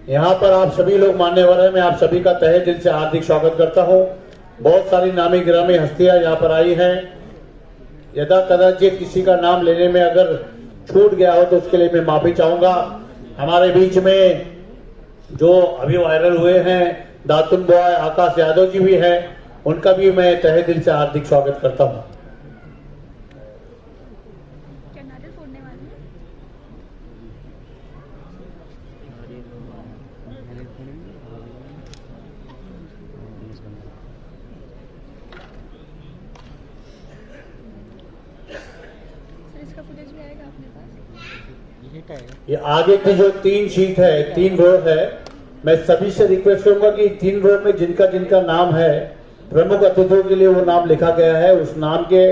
यहाँ पर आप सभी लोग मान्यवर हैं, मैं आप सभी का तहे दिल से हार्दिक स्वागत करता हूँ। बहुत सारी नामी गिरामी हस्तियां यहाँ पर आई हैं। यदा कदाचित किसी का नाम लेने में अगर छूट गया हो तो उसके लिए मैं माफी चाहूंगा। हमारे बीच में जो अभी वायरल हुए हैं दातुन बॉय आकाश यादव जी भी हैं, उनका भी मैं तहे दिल से हार्दिक स्वागत करता हूँ। इसका फुटेज भी आएगा अपने पास। ये आगे की जो 3 शीट है, 3 रो है, मैं सभी से रिक्वेस्ट करूंगा कि 3 रो में जिनका जिनका नाम है प्रमुख अतिथियों के लिए वो नाम लिखा गया है, उस नाम के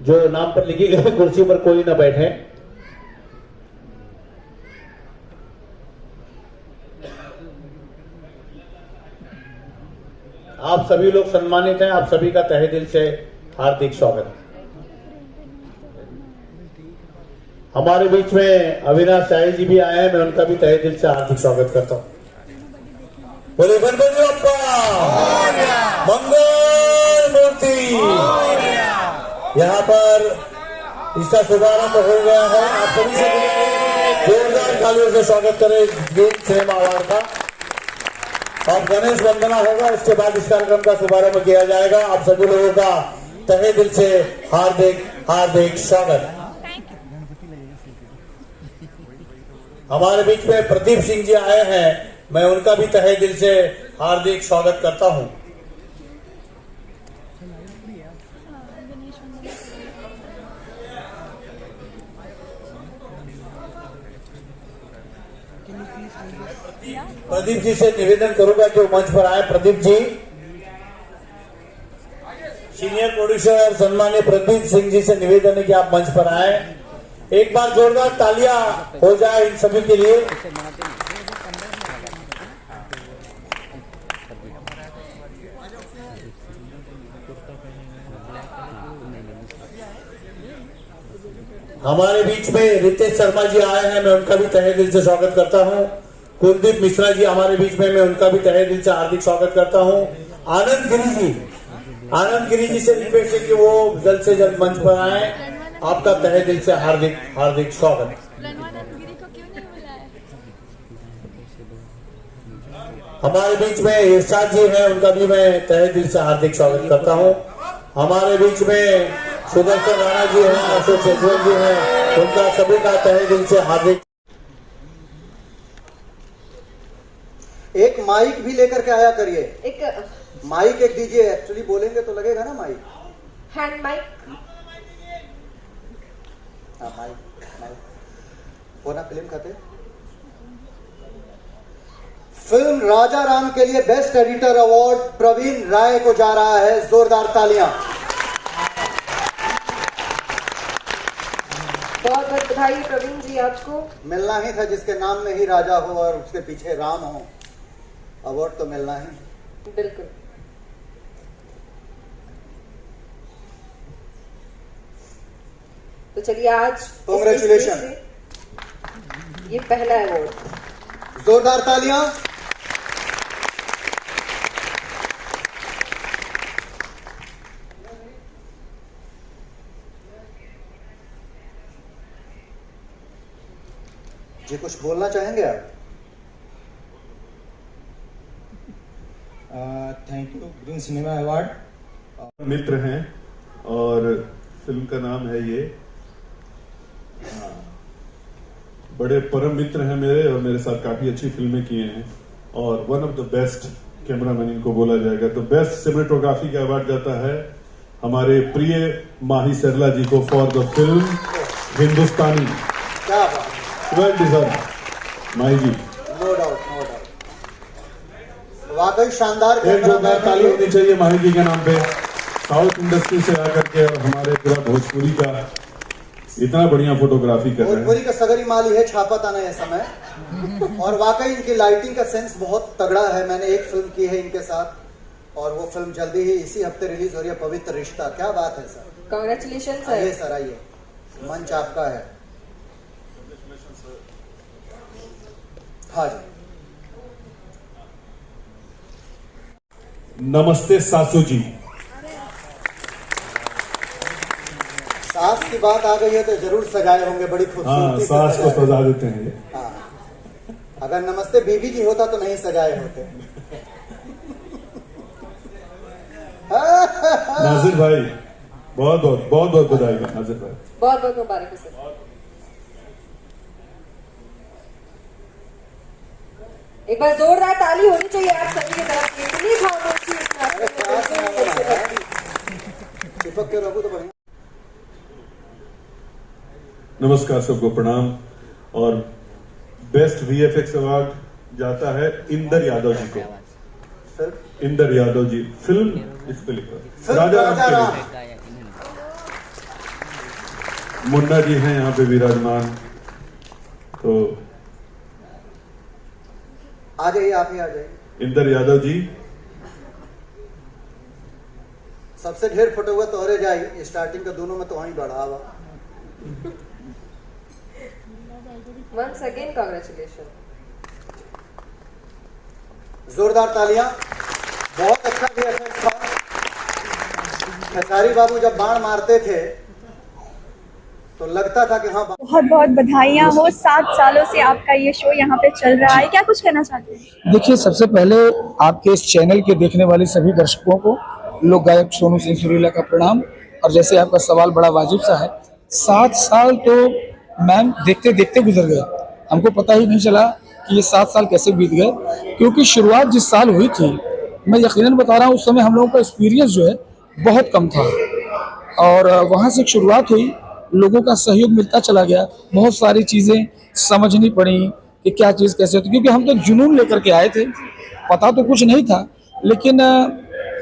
जो नाम पर लिखी गई कुर्सी पर कोई ना बैठे। आप सभी लोग सम्मानित हैं, आप सभी का तहे दिल से हार्दिक स्वागत। हमारे बीच में अविनाश शाही जी भी आए हैं, मैं उनका भी तहे दिल से हार्दिक स्वागत करता हूं। बोले गणपति बप्पा मंगल मूर्ति। यहाँ पर इसका शुभारंभ हो गया है। आप सभी से जोरदार तालियों से स्वागत करें ग्रीन सिनेमा अवार्ड का। और गणेश वंदना होगा, इसके बाद इस कार्यक्रम का शुभारंभ किया जाएगा। आप सभी लोगों का तहे दिल से हार्दिक हार्दिक स्वागत। हमारे बीच में प्रदीप सिंह जी आए हैं, मैं उनका भी तहे दिल से हार्दिक स्वागत करता हूं। प्रदीप जी से निवेदन करूंगा जो मंच पर आए। प्रदीप जी, सीनियर प्रोड्यूसर सम्मानित प्रदीप सिंह जी से निवेदन है कि आप मंच पर आए। एक बार जोरदार तालियां हो जाए इन सभी के लिए। हमारे बीच में रितेश शर्मा जी आए हैं, मैं उनका भी तहे दिल से स्वागत करता हूं। कुलदीप मिश्रा जी हमारे बीच में, मैं उनका भी तहे दिल से हार्दिक स्वागत करता हूं। आनंद गिरी जी से रिक्वेस्ट है कि वो जल्द से जल्द मंच पर आए। आपका तहे दिल से हार्दिक हार्दिक स्वागत। हमारे बीच में इरशाद जी हैं, उनका भी मैं तहे दिल से हार्दिक स्वागत करता हूं। हमारे बीच में सुदर्शन राणा जी हैं, अशोक शेजवाल जी हैं, उनका सभी का तहे दिल से हार्दिक। एक माइक भी लेकर के आया करिए। एक माइक एक दीजिए, एक्चुअली बोलेंगे तो लगेगा ना माइक। Hand mic. हाँ माइक होना। फिल्म खाते फिल्म राजा राम के लिए best editor award Praveen Rai को जा रहा है। जोरदार तालियां। बहुत बहुत बधाई प्रवीण जी आपको। मिलना ही था, जिसके नाम में ही राजा हो और उसके पीछे राम हो, अवार्ड तो मिलना ही। बिल्कुल। तो चलिए आज कांग्रेचुलेशन, ये पहला अवार्ड। जोरदार तालियां। जी कुछ बोलना चाहेंगे आप? Thank you green cinema award. मित्र हैं और फिल्म का नाम है ये। बड़े परम मित्र हैं मेरे और मेरे साथ काफी अच्छी फिल्में किए हैं और one of the best cameraman इनको बोला जाएगा। तो बेस्ट सिनेमेटोग्राफी का अवार्ड जाता है हमारे प्रिय माही सरला जी को फॉर द फिल्म हिंदुस्तानी। क्या बात, वेल डिजर्व माही जी। नो डाउट नो डाउट, वाकई शानदार। एक जोरदार ताली होनी चाहिए माही जी के नाम पे। साउथ इंडस्ट्री से आकर के और हमारे पूरा भोजपुरी का इतना बढ़िया फोटोग्राफी कर रहे हैं। भोजपुरी का सगरी माली है, छापा था ना ये समय। और वाकई इनकी लाइटिंग का सेंस बहुत तगड़ा है। मैंने एक फिल्म की है इनके साथ और वो फिल्म जल्दी ही इसी हफ्ते रिलीज हो रही है, पवित्र रिश्ता। क्या बात है सर, कांग्रेचुलेशन सर। आइए सर आइए, मंच आपका है। हाँ जी। नमस्ते सासू जी। सास की बात आ गई है तो जरूर सजाए होंगे बड़ी हाँ, खूबसूरती से सास को सजाए। सजा देते हैं ये। हाँ। अगर नमस्ते बीबी जी होता तो नहीं सजाए होते। नाजिर भाई बहुत बहुत बधाई नाजिर भाई। बहुत बहुत मुबारक हो सर। एक बार जोरदार ताली होनी चाहिए आप सभी की तरफ से। इतनी खामोशी इस नाटक में बिल्कुल नहीं अच्छी लगती। चिपक के रखो तो बढ़िया। नमस्कार, सबको प्रणाम। और बेस्ट वीएफएक्स अवार्ड जाता है इंदर यादव जी को। फिर इंदर यादव जी, फिल्म इस पे लिखा फिल्म राजा राम राजा के राम। लिए। मुन्ना जी हैं यहाँ पे विराजमान, तो आ जाइए, आप ही आ जाइए। इंदर यादव जी। सबसे ढेर फोटो हुआ तोहरे जाई, स्टार्टिंग का दोनों में तो वहीं बढ़ावा। Once again, congratulations. जोरदार तालियां। बहुत अच्छा वीएफएक्स था। खेसारी बाबू जब बाण मारते थे तो लगता था कि हाँ बहुत बहुत बधाइयाँ हो। 7 सालों से आपका ये शो यहाँ पे चल रहा है, क्या कुछ कहना चाहते हैं? देखिए, सबसे पहले आपके इस चैनल के देखने वाले सभी दर्शकों को लोक गायक सोनू सिंह सुरीला का प्रणाम। और जैसे आपका सवाल बड़ा वाजिब सा है, 7 साल तो मैम देखते देखते गुजर गए, हमको पता ही नहीं चला कि ये 7 साल कैसे बीत गए। क्योंकि शुरुआत जिस साल हुई थी, मैं यकीनन बता रहा हूँ, उस समय हम लोगों का एक्सपीरियंस जो है बहुत कम था। और वहाँ से शुरुआत हुई, लोगों का सहयोग मिलता चला गया, बहुत सारी चीज़ें समझनी पड़ी कि क्या चीज़ कैसे होती, क्योंकि हम तो जुनून लेकर के आए थे, पता तो कुछ नहीं था। लेकिन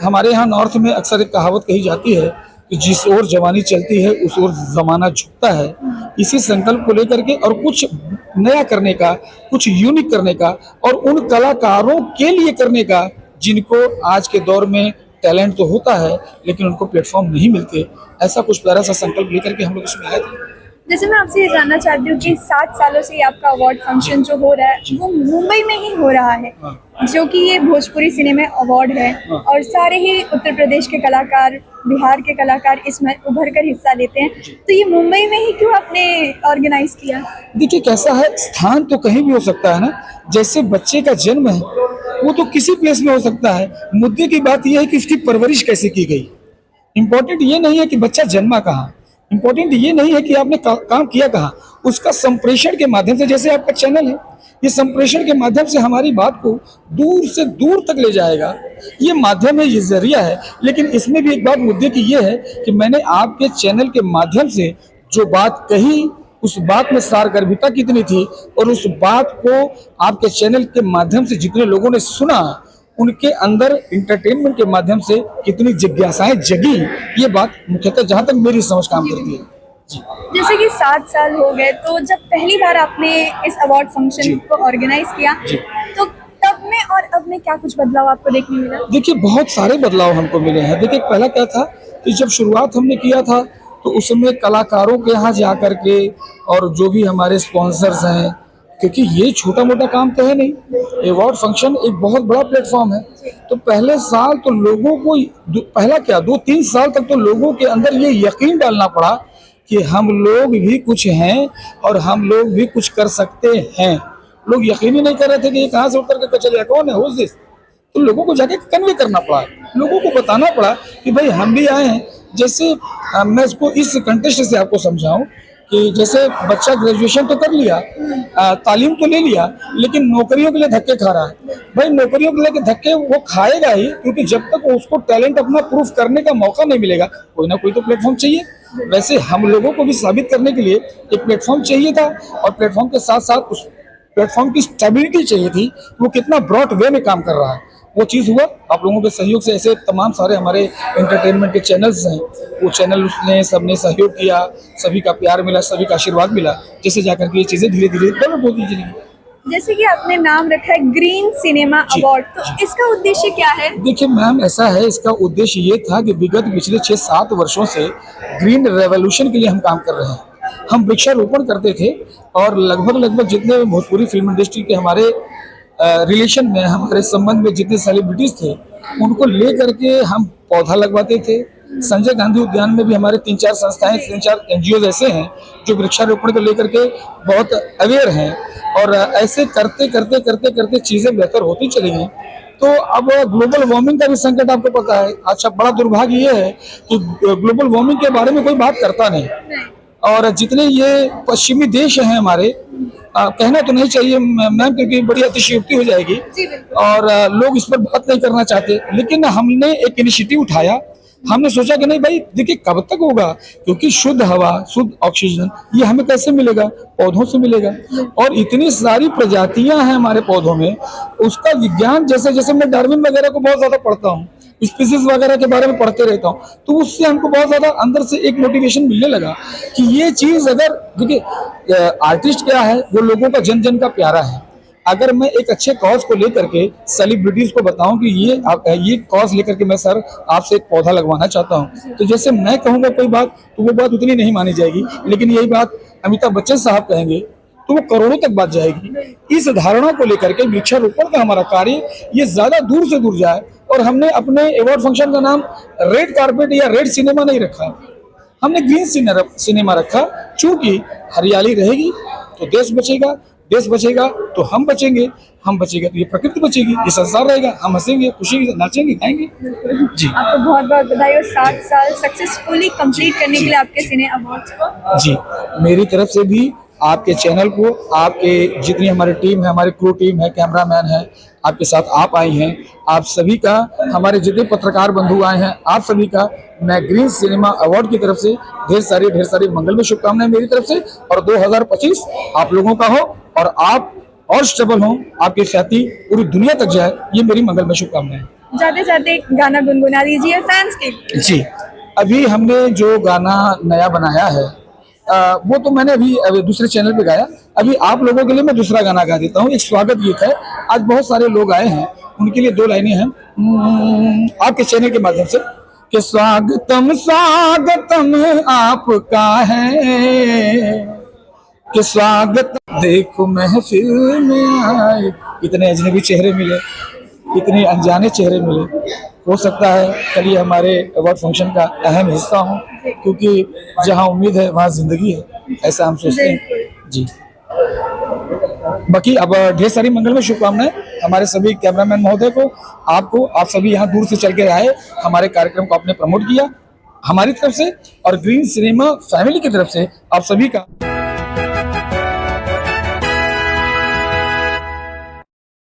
हमारे यहाँ नॉर्थ में अक्सर एक कहावत कही जाती है कि जिस ओर जवानी चलती है उस ओर ज़माना झुकता है। इसी संकल्प को लेकर के और कुछ नया करने का, कुछ यूनिक करने का और उन कलाकारों के लिए करने का जिनको आज के दौर में टैलेंट तो होता है लेकिन उनको प्लेटफॉर्म नहीं मिलते, ऐसा कुछ प्यारा सा संकल्प लेकर के हम लोग इसमें आए थे। जैसे मैं आपसे ये जानना चाहती हूँ कि 7 सालों से ये आपका अवार्ड फंक्शन जो हो रहा है वो मुंबई में ही हो रहा है, जो कि ये भोजपुरी सिनेमा अवार्ड है, और सारे ही उत्तर प्रदेश के कलाकार, बिहार के कलाकार इसमें उभर कर हिस्सा लेते हैं, तो ये मुंबई में ही क्यों आपने ऑर्गेनाइज किया? देखिए, कैसा है, स्थान तो कहीं भी हो सकता है ना। जैसे बच्चे का जन्म है वो तो किसी प्लेस में हो सकता है, मुद्दे की बात यह है कि उसकी परवरिश कैसे की गई। इम्पोर्टेंट ये नहीं है कि बच्चा जन्मा कहाँ, इम्पोर्टेंट ये नहीं है कि आपने काम किया कहाँ, उसका संप्रेषण के माध्यम से, जैसे आपका चैनल है, ये संप्रेषण के माध्यम से हमारी बात को दूर से दूर तक ले जाएगा। ये माध्यम है, ये जरिया है। लेकिन इसमें भी एक बात मुद्दे की ये है कि मैंने आपके चैनल के माध्यम से जो बात कही, उस बात में सारगर्भिता कितनी थी और उस बात को आपके चैनल के माध्यम से जितने लोगों ने सुना, उनके अंदर इंटरटेनमेंट के माध्यम से कितनी जिज्ञासाएं जगी, ये बात मुख्यतः जहां तक मेरी समझ काम करती है। जी। जैसे कि 7 साल हो गए, तो जब पहली बार आपने इस अवार्ड फंक्शन को ऑर्गेनाइज किया, तो तब में और अब में क्या कुछ बदलाव आपको देखने मिला? देखिए, बहुत सारे बदलाव हमको मिले हैं। देखिए, पहला क्या था कि जब शुरुआत हमने किया था तो उसमें कलाकारों के यहाँ जा करके और जो भी हमारे स्पॉन्सर्स हैं, क्योंकि ये छोटा मोटा काम तो है नहीं, अवार्ड फंक्शन एक बहुत बड़ा प्लेटफॉर्म है। तो पहले साल तो लोगों को, पहला क्या 2-3 साल तक तो लोगों के अंदर ये यकीन डालना पड़ा कि हम लोग भी कुछ हैं और हम लोग भी कुछ कर सकते हैं। लोग यकीन ही नहीं कर रहे थे कि ये कहाँ से उतर के चले, कौन है, हुज दिस। तो लोगों को जाके कन्वे करना पड़ा, लोगों को बताना पड़ा कि भाई हम भी आए हैं। जैसे मैं इसको इस कंटेस्ट से आपको समझाऊं कि जैसे बच्चा ग्रेजुएशन तो कर लिया, तालीम तो ले लिया, लेकिन नौकरियों के लिए धक्के खा रहा है। भाई नौकरियों के लिए धक्के वो खाएगा ही, क्योंकि जब तक उसको टैलेंट अपना प्रूफ करने का मौका नहीं मिलेगा, कोई ना कोई तो प्लेटफॉर्म चाहिए। वैसे हम लोगों को भी साबित करने के लिए एक प्लेटफॉर्म चाहिए था, और प्लेटफॉर्म के साथ साथ उस प्लेटफॉर्म की स्टेबिलिटी चाहिए थी, वो कितना ब्रॉड वे में काम कर रहा है। वो चीज़ हुआ आप लोगों के सहयोग से। ऐसे तमाम सारे हमारे एंटरटेनमेंट के चैनल्स हैं, वो चैनल उसने सबने सहयोग किया, सभी का प्यार मिला, सभी का आशीर्वाद मिला, जिससे जाकर के ये चीज़ें धीरे धीरे डेवलप होती चली। जैसे कि आपने नाम रखा है ग्रीन सिनेमा अवार्ड, तो इसका उद्देश्य क्या है? देखिए मैम, ऐसा है, इसका उद्देश्य ये था कि विगत पिछले 6-7 वर्षों से ग्रीन रेवोल्यूशन के लिए हम काम कर रहे हैं। हम वृक्षारोपण करते थे और लगभग जितने भोजपुरी फिल्म इंडस्ट्री के हमारे रिलेशन में, हमारे संबंध में जितने सेलिब्रिटीज थे उनको ले करके हम पौधा लगवाते थे। संजय गांधी उद्यान में भी हमारे 3-4 संस्थाएं, 3-4 NGOs ऐसे हैं जो वृक्षारोपण को लेकर के बहुत अवेयर हैं, और ऐसे करते करते करते करते चीजें बेहतर होती चली गई। तो अब ग्लोबल वार्मिंग का भी संकट आपको पता है। अच्छा, बड़ा दुर्भाग्य ये है कि ग्लोबल वार्मिंग के बारे में कोई बात करता नहीं, और जितने ये पश्चिमी देश हैं हमारे, कहना तो नहीं चाहिए मैम क्योंकि बड़ी अतिशयोक्ति हो जाएगी, और लोग इस पर बात नहीं करना चाहते, लेकिन हमने एक इनिशिएटिव उठाया। हमने सोचा कि नहीं भाई देखिए कब तक होगा, क्योंकि शुद्ध हवा, शुद्ध ऑक्सीजन ये हमें कैसे मिलेगा? पौधों से मिलेगा, और इतनी सारी प्रजातियां हैं हमारे पौधों में, उसका विज्ञान जैसे जैसे मैं डार्विन वगैरह को बहुत ज्यादा पढ़ता हूँ, स्पीसीज वगैरह के बारे में पढ़ते रहता हूँ, तो उससे हमको बहुत ज्यादा अंदर से एक मोटिवेशन मिलने लगा कि ये चीज अगर, देखिए आर्टिस्ट क्या है, वो लोगों का जन जन का प्यारा है। अगर मैं एक अच्छे कॉज को लेकर के सेलिब्रिटीज को बताऊं कि ये कॉज लेकर के मैं सर आपसे एक पौधा लगवाना चाहता हूं, तो जैसे मैं कहूंगा कोई बात तो वो बात उतनी नहीं मानी जाएगी, लेकिन यही बात अमिताभ बच्चन साहब कहेंगे तो वो करोड़ों तक बात जाएगी। इस धारणा को लेकर के वृक्षारोपण का हमारा कार्य ये ज्यादा दूर से दूर जाए, और हमने अपने अवार्ड फंक्शन का नाम रेड कारपेट या रेड सिनेमा नहीं रखा, हमने ग्रीन सिनेमा रखा। चूंकि हरियाली रहेगी तो देश बचेगा, देश बचेगा तो हम बचेंगे, हम बचेगा तो ये प्रकृति बचेगी, ये संसार रहेगा, हम हंसेंगे, खुशी से नाचेंगे, गाएंगे। जी आपको बहुत बहुत बधाई और 7 साल सक्सेसफुली कंप्लीट करने के लिए आपके सिने अवार्ड्स को। जी, मेरी तरफ से भी आपके चैनल को, आपके जितनी हमारी टीम है, हमारी क्रू टीम है, कैमरामैन है, आपके साथ आप आई हैं, आप सभी का, हमारे जितने पत्रकार बंधु आए हैं, आप सभी का मैं ग्रीन सिनेमा अवार्ड की तरफ से ढेर सारी मंगलमय शुभकामनाएं मेरी तरफ से, और 2025 आप लोगों का हो और आप और स्टेबल हो, आपकी ख्याति पूरी दुनिया तक जाए, ये मेरी मंगलमय शुभकामनाएं। जाते जाते एक गाना गुनगुना दीजिए फैंस के लिए। जी, अभी हमने जो गाना नया बनाया है वो तो मैंने अभी दूसरे चैनल पे गाया, अभी आप लोगों के लिए मैं दूसरा गाना गा देता हूँ। एक स्वागत गीत है, आज बहुत सारे लोग आए हैं, उनके लिए 2 लाइनें हैं आपके चैनल के माध्यम से कि स्वागतम स्वागतम आपका है, कि स्वागत देखो महफिल में आए। इतने अजनबी चेहरे मिले, इतने अनजाने चेहरे मिले, हो सकता है कल ये हमारे अवार्ड फंक्शन का अहम हिस्सा हो, क्योंकि जहां उम्मीद है वहां जिंदगी है, ऐसा हम सोचते हैं। जी, बाकी अब ढेर सारी मंगलमय शुभकामनाएं हमारे सभी कैमरामैन महोदय को, आपको, आप सभी यहाँ दूर से चल के आए, हमारे कार्यक्रम को आपने प्रमोट किया हमारी तरफ से, और ग्रीन सिनेमा फैमिली की तरफ से आप सभी का